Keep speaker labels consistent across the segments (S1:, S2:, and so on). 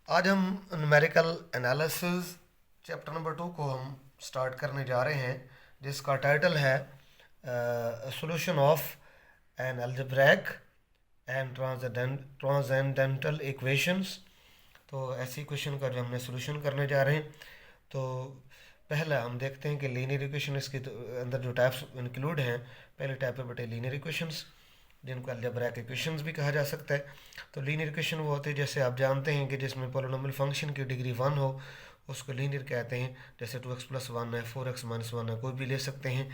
S1: आज हम numerical analysis chapter number 2 को हम स्टार्ट करने जा रहे हैं, जिसका टाइटल है solution of N algebraic and transcendental equations. तो ऐसी क्वेश्चन का जो हमने सॉल्यूशन करने जा रहे हैं। तो पहला हम देखते हैं कि लीनियर इक्वेशन, इसके अंदर जो टाइप्स इंक्लूड हैं। पहले टाइप है बेटे लीनियर इक्वेशंस, जिनको अलजेब्रिक इक्वेशंस भी कहा जा सकता है। तो लीनियर इक्वेशन वो होते हैं, जैसे आप जानते हैं कि जिसमें पोलिनोमियल फंक्शन की डिग्री 1 हो, उसको लीनियर कहते हैं। जैसे 2x+1 है, 4x-1 है, कोई भी ले सकते हैं,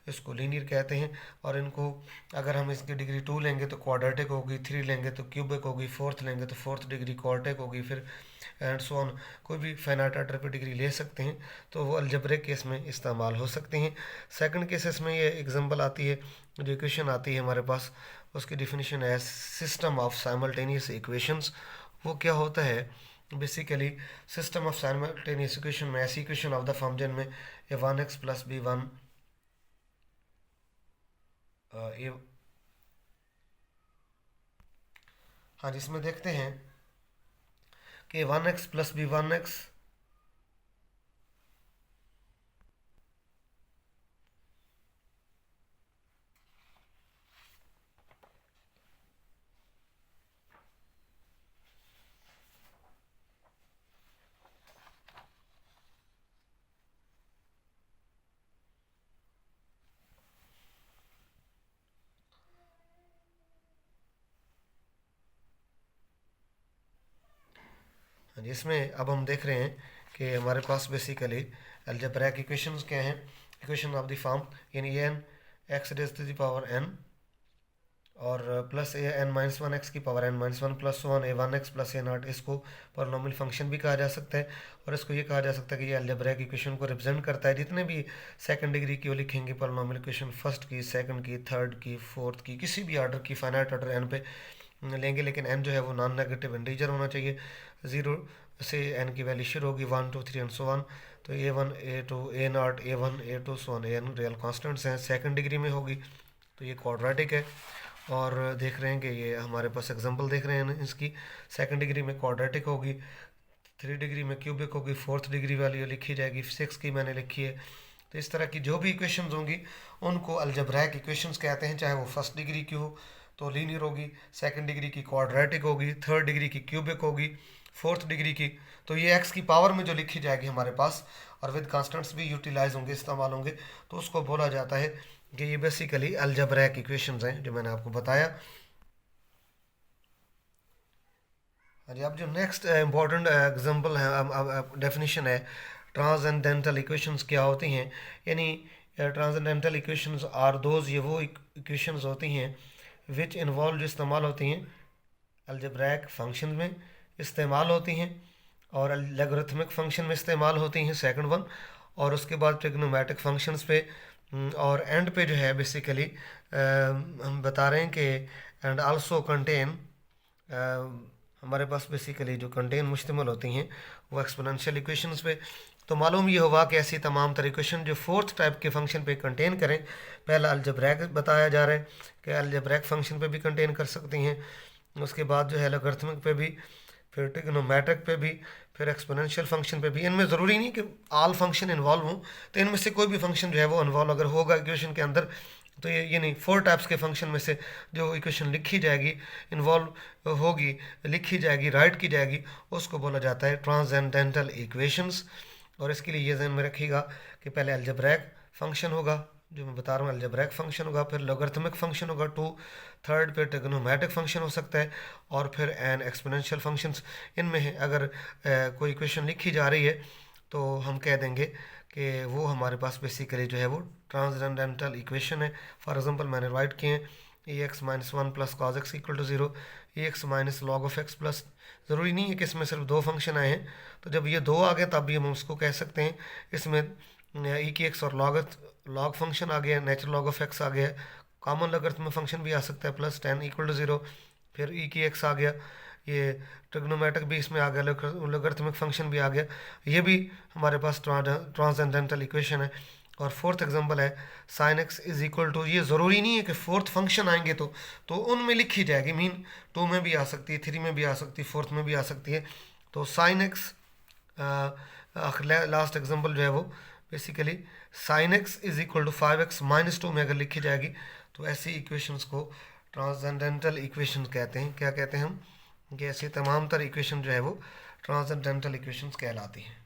S1: इसको लीनियर कहते हैं। और इनको अगर हम इसकी डिग्री 2 लेंगे तो क्वाड्रेटिक होगी, 3 लेंगे तो क्यूबिक होगी, फोर्थ लेंगे तो फोर्थ डिग्री क्वार्टिक होगी, फिर एंड सो ऑन। कोई भी फाइनाइट ऑर्डर पे डिग्री ले सकते हैं, तो वो अलजेब्रिक केस में इस्तेमाल हो सकते हैं। सेकंड केसेस में ये एग्जांपल आती है, जो इक्वेशन आती है हमारे पास, उसकी डिफिनीशन है सिस्टम ऑफ साइमल्टेनियस इक्वेशंस। वो क्या होता है basically? System of simultaneous equation में ऐसी इक्वेशन ऑफ द फॉर्म जिनमें ए 1x+b1 ए, हाँ जिसमें देखते हैं कि 1x+b1x। जिसमें अब हम देख रहे हैं कि हमारे पास बेसिकली अलजेब्रिक इक्वेशंस क्या हैं। इक्वेशन ऑफ द फॉर्म यानी n x raise to the power n और plus a n minus one x की power n minus one plus one a 1x plus a not, इसको polynomial function भी कहा जा सकता है। और इसको ये कहा जा सकता है कि ये अलजेब्रिक इक्वेशन को रिप्रेजेंट करता है। जितने भी सेकंड डिग्री की वो लिखेंगे पॉलिनोमियल इक्वेशन, फर्स्ट की, सेकंड की, थर्ड की, फोर्थ की, किसी भी ऑर्डर की, फाइनाइट ऑर्डर एन पे लेंगे, लेकिन एन जो है वो नॉन नेगेटिव इंटीजर होना चाहिए। ज़ीरो से एन की वैल्यू शुरू होगी, 1 2 3 एंड सो वन। तो A1 A2 A0 A1 A2 so one n real constants हैं, सेकंड डिग्री में होगी, तो ये क्वाड्रेटिक है। और देख रहे हैं कि ये हमारे पास एग्जांपल देख रहे हैं इसकी, सेकंड डिग्री में क्वाड्रेटिक होगी, थर्ड डिग्री में क्यूबिक होगी, फोर्थ डिग्री वाली लिखी जाएगी, सिक्स की मैंने लिखी है। तो इस तरह की जो भी इक्वेशंस होंगी उनको अलजेब्रिक इक्वेशंस कहते हैं, चाहे वो फर्स्ट डिग्री की हो तो लीनियर होगी, सेकंड डिग्री की क्वाड्रेटिक होगी, थर्ड डिग्री की क्यूबिक होगी, फोर्थ डिग्री की तो ये एक्स की पावर में जो लिखी जाएगी हमारे पास, और विद कॉन्स्टेंट्स भी यूटिलाइज होंगे, इस्तेमाल होंगे, तो उसको बोला जाता है कि ये बेसिकली अलजेब्रिक इक्वेशंस हैं, जो मैंने आपको बताया। हाँ जी, अब जो नेक्स्ट इम्पॉर्टेंट एग्जांपल है, डेफिनेशन है, ट्रांसेंडेंटल इक्वेशंस क्या होती हैं। यानी ट्रांसेंडेंटल इक्वेशंस आर दोज, ये वो इक्वेशंस होती हैं विच इन्वॉल्व, जो इस्तेमाल होती हैं अलजेब्रिक फंक्शन में इस्तेमाल होती हैं, और लॉगरिथमिक फंक्शन में इस्तेमाल होती हैं, सेकंड वन। और उसके बाद ट्रिग्नोमेट्रिक फंक्शंस पे, और एंड पे जो है बेसिकली हम बता रहे हैं कि एंड आल्सो कंटेन, हमारे पास बेसिकली जो कंटेन मुश्तमिल होती हैं वो एक्सपोनेंशियल इक्वेशंस पे। तो मालूम ये होगा कि ऐसी तमाम तरह इक्वेशन जो फोर्थ टाइप के फंक्शन पे कंटेन करें, पहला अलजेब्रिक बताया जा रहा है कि अलजेब्रिक फंक्शन पे भी कंटेन कर सकती हैं, उसके बाद जो है लॉगरिथमिक पे भी, फिर ट्रिग्नोमेट्रिक पे भी, फिर एक्सपोनेंशियल फंक्शन पे भी। इनमें ज़रूरी नहीं कि ऑल फंक्शन इन्वॉल्व हों, तो इनमें से कोई भी फंक्शन जो है वो इन्वॉल्व अगर होगा इक्वेशन के अंदर, तो ये नहीं, फोर टाइप्स के फंक्शन में से जो इक्वेशन लिखी जाएगी, इन्वॉल्व होगी, लिखी जाएगी, राइट की जाएगी, उसको बोला जाता है ट्रांसेंडेंटल इक्वेशंस। और इसके लिए ये ध्यान में रखिएगा कि पहले अलजेब्रिक फंक्शन होगा, जो मैं बता रहा हूँ अलजेब्रिक फंक्शन होगा, फिर लॉगरिथमिक फंक्शन होगा 2, थर्ड पे ट्रिग्नोमेट्रिक फंक्शन हो सकता है, और फिर एन एक्सपोनेंशियल फंक्शंस। इनमें है अगर कोई इक्वेशन लिखी जा रही है तो हम कह देंगे कि वो हमारे पास बेसिकली जो है वो ट्रांसेंडेंटल इक्वेशन है। फॉर एग्जांपल मैंने राइट किए हैं a x minus one plus cos x equal to zero, a x minus log of x plus, ज़रूरी नहीं है कि इसमें सिर्फ दो फंक्शन आए हैं, तो जब ये दो आ गए तब भी हम उसको कह सकते हैं इसमें ई की एक्स और लॉग फंक्शन आ गया, नेचुरल लॉग ऑफ एक्स आ गया, कॉमन लॉगरिथम फंक्शन भी आ सकता है प्लस 10 इक्वल टू ज़ीरो, फिर ई की एक्स आ गया, ये ट्रिग्नोमेट्रिक भी इसमें आ गया, लॉगरिथमिक फंक्शन भी आ गया, ये भी हमारे पास ट्रांसेंडेंटल इक्वेशन है। और फोर्थ एग्जांपल है sine x is equal to, ये ज़रूरी नहीं है कि फोर्थ फंक्शन आएंगे तो उनमें लिखी जाएगी, मीन टू में भी आ सकती है, थ्री में भी आ सकती है, फोर्थ में भी आ सकती है, तो साइन एक्स, लास्ट एग्जांपल जो है वो basically sine x is equal to 5x-2 में अगर लिखी जाएगी तो ऐसी इक्वेशंस को ट्रांसेंडेंटल इक्वेशन कहते हैं। क्या कहते हैं हम कि ऐसी तमाम तर इक्वेशन जो है वो ट्रांसेंडेंटल इक्वेशंस कहलाती हैं।